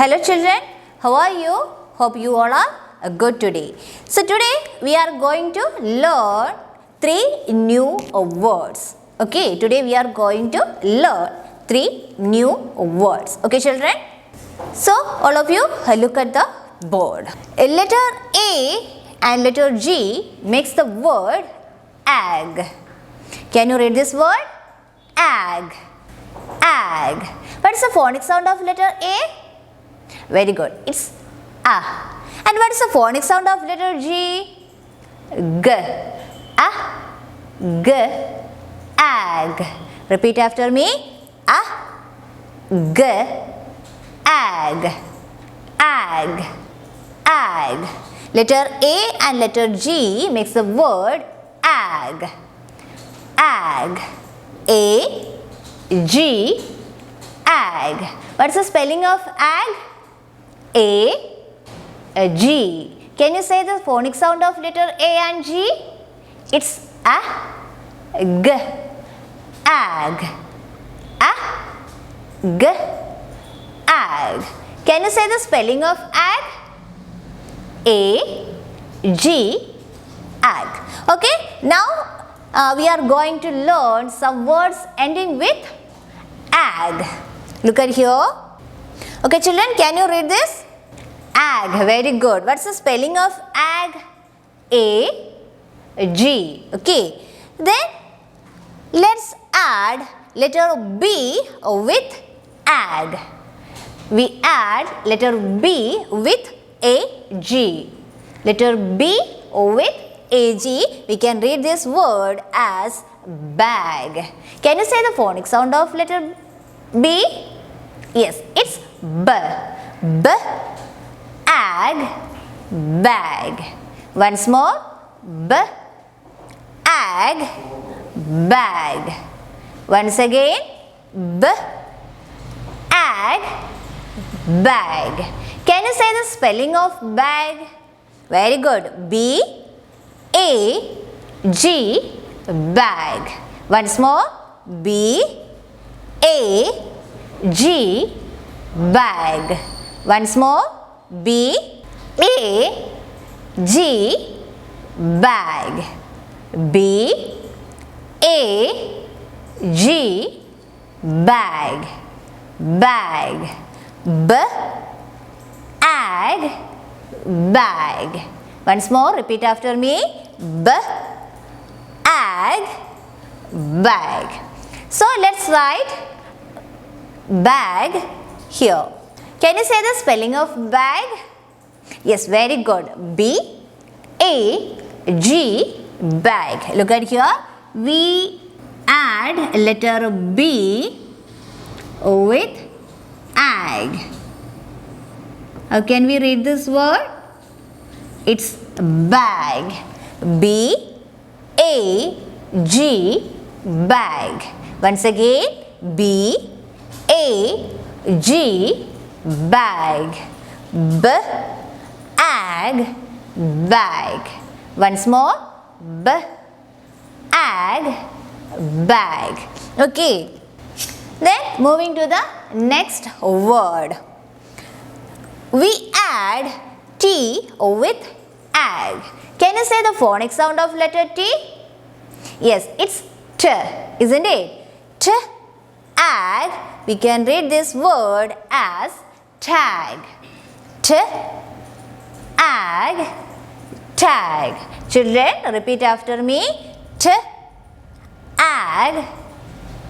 Hello children, how are you? Hope you all are good today. So today we are going to learn 3 new words. Okay, today we are going to learn 3 new words. Okay children? So all of you look at the board. Letter A and letter G makes the word egg. Can you read this word? Egg. Egg. What is the phonic sound of letter A? Very good. It's A. And what is the phonic sound of letter G? G. A. G. Egg. Repeat after me. A. G. Egg. Egg. Egg. Letter A and letter G makes the word egg. Egg. A. G. Egg. What's the spelling of egg? A. G. Can you say the phonic sound of letter A and G? It's A. G. Egg. A. G. Egg. Can you say the spelling of egg? A. G. Egg. Okay. Now we are going to learn some words ending with egg. Look at here. Okay children, can you read this? Egg. Very good. What's the spelling of egg? A. G. Okay. Then let's add letter B with egg. We add letter B with A-G. Letter B with A-G. We can read this word as bag. Can you say the phonic sound of letter B? Yes, it's B. B. Egg. Bag. Once more. B. Egg. Bag. Once again. B. Egg. Bag. Can you say the spelling of bag? Very good. B. A. G. Bag. Once more. B. A. G. Bag. Once more. B. A. G. Bag. B. A. G. Bag. Bag. B. Egg. Bag. Once more. Repeat after me. B. Egg. Bag. So let's write bag here. Can you say the spelling of bag? Yes, very good. B. A. G. Bag. Look at here. We add letter B with egg. How can we read this word? It's bag. B. A. G. Bag. Once again. B. A. G. Bag. B. Egg. Bag. Once more. B. Egg. Bag. Okay. Then moving to the next word. We add T with egg. Can you say the phonic sound of letter T? Yes, it's T, isn't it? T. Egg. We can read this word as tag. T. Egg. Tag. Children, repeat after me. T. Egg.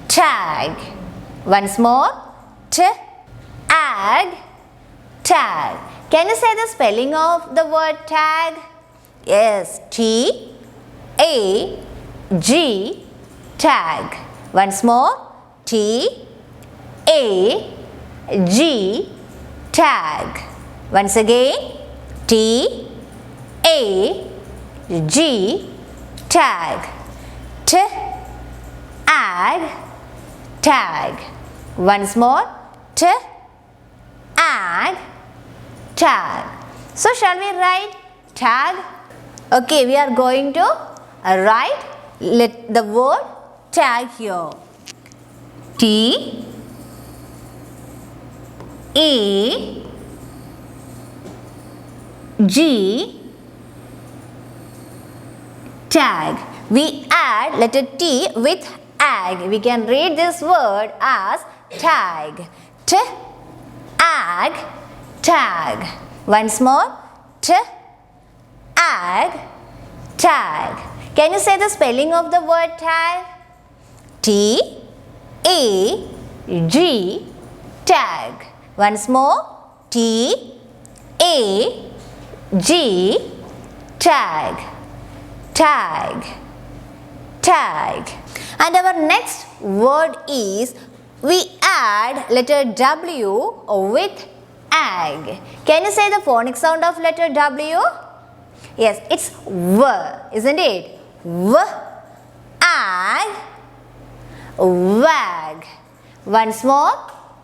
Tag. Once more. T. Egg. Tag. Can you say the spelling of the word tag? Yes. T. A. G. Tag. Once more. T. A. G. Tag. Once again. T. A. G. Tag. T. Egg. Tag. Once more. T. Egg. Tag. So shall we write tag? Okay, we are going to write the word tag here. T A G, tag. We add letter T with ag. We can read this word as tag. T, ag, tag. Once more. T, ag, tag. Can you say the spelling of the word tag? T, A, G, tag. Once more. T, A, G, tag. Tag. Tag. And our next word is we add letter W with ag. Can you say the phonic sound of letter W? Yes, it's V, isn't it? V, ag, wag. Once more.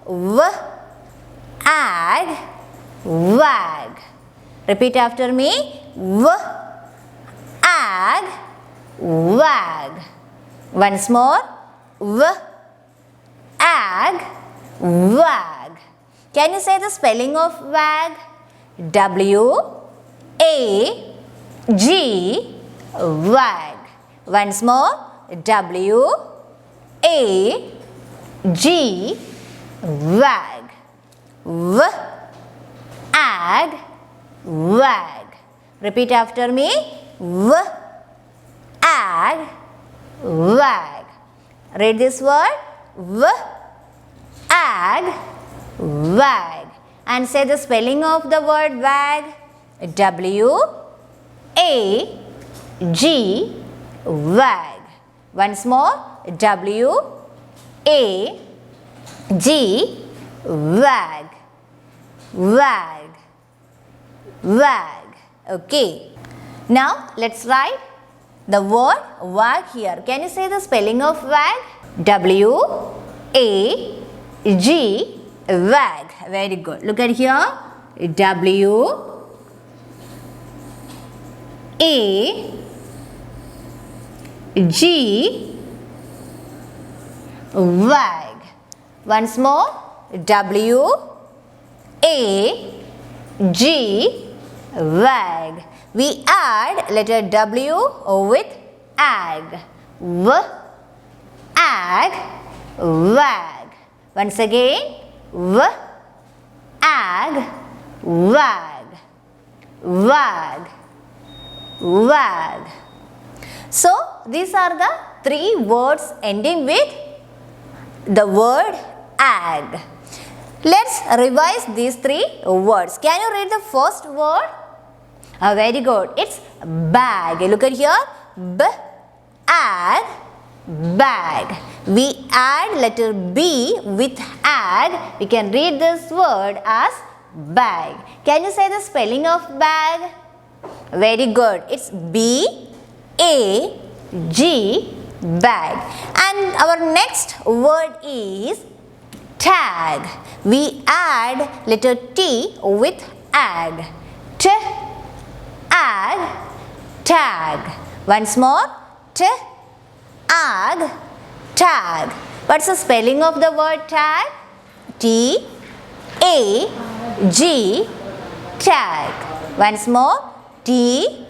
V, ag, wag. Repeat after me. V, ag, wag. Once more. V, ag, wag. Can you say the spelling of wag? W, A, G, wag. Once more. W, A, G, wag. V, ag, wag. Repeat after me. V, ag, wag. Read this word. V, ag, wag. And say the spelling of the word wag. W, A, G, wag. Once more. W, A, G, wag. Wag. Wag. Okay. Now let's write the word wag here. Can you say the spelling of wag? W, A, G, wag. Very good. Look at here. W, A, G, wag. Once more. W, A, G, wag. We add letter W with ag. V, ag, wag. Once again. V, ag, wag. Wag. Wag. So, these are the three words ending with the word ag. Let's revise these three words. Can you read the first word? Very good. It's bag. Look at here. B, ag, bag. We add letter B with ag. We can read this word as bag. Can you say the spelling of bag? Very good. It's B, A, G, bag. And our next word is tag. We add letter T with ag. T, ag, tag. Once more. T, ag, tag. What's the spelling of the word tag? T, A, G, tag. Once more. T,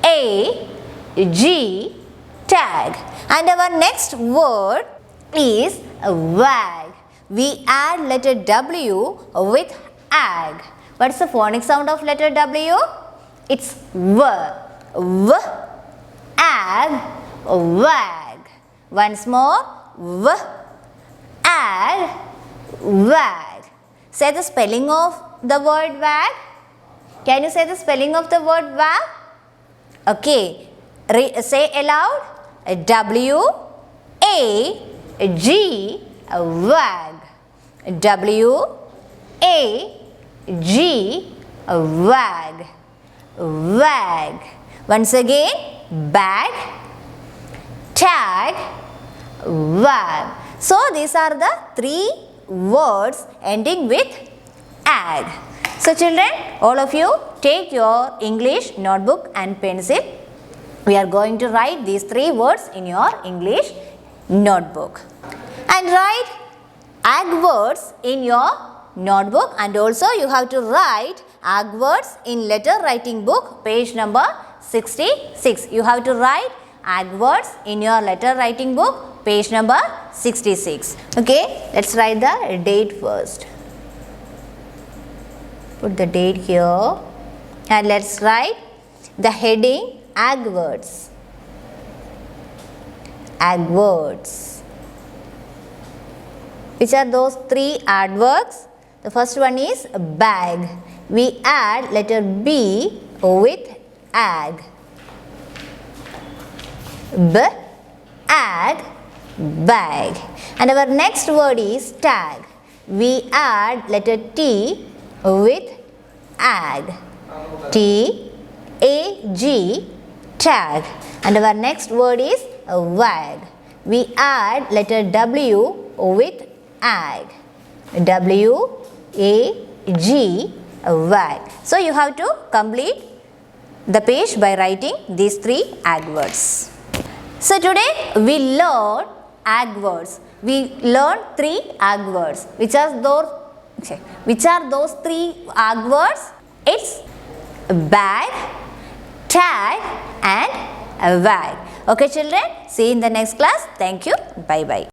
A, G, tag. And our next word is wag. We add letter W with ag. What's the phonic sound of letter W? It's V. V, ag, wag. Once more. V, ag, wag. Say the spelling of the word wag. Can you say the spelling of the word wag? Okay. Say aloud. W, A, G, wag. W, A, G, wag. Wag. Once again. Bag, tag, wag. So these are the three words ending with ag. So children, all of you take your English notebook and pencil. We are going to write these three words in your English notebook. And write ag words in your notebook, and also you have to write ag words in letter writing book, page number 66. You have to write ag words in your letter writing book, page number 66. Okay, let's write the date first. Put the date here and let's write the heading ag words. Ag words. Which are those three adverbs? The first one is bag. We add letter B with ag. B, ag, bag. And our next word is tag. We add letter T with ag. T, A, G, tag. And our next word is wag. We add letter W with ag. W, A, G, wag. So you have to complete the page by writing these three ag words. So today we learn ag words. We learn three ag words. Which are those three ag words? It's bag, tag and wag. Okay children, see you in the next class. Thank you. Bye bye.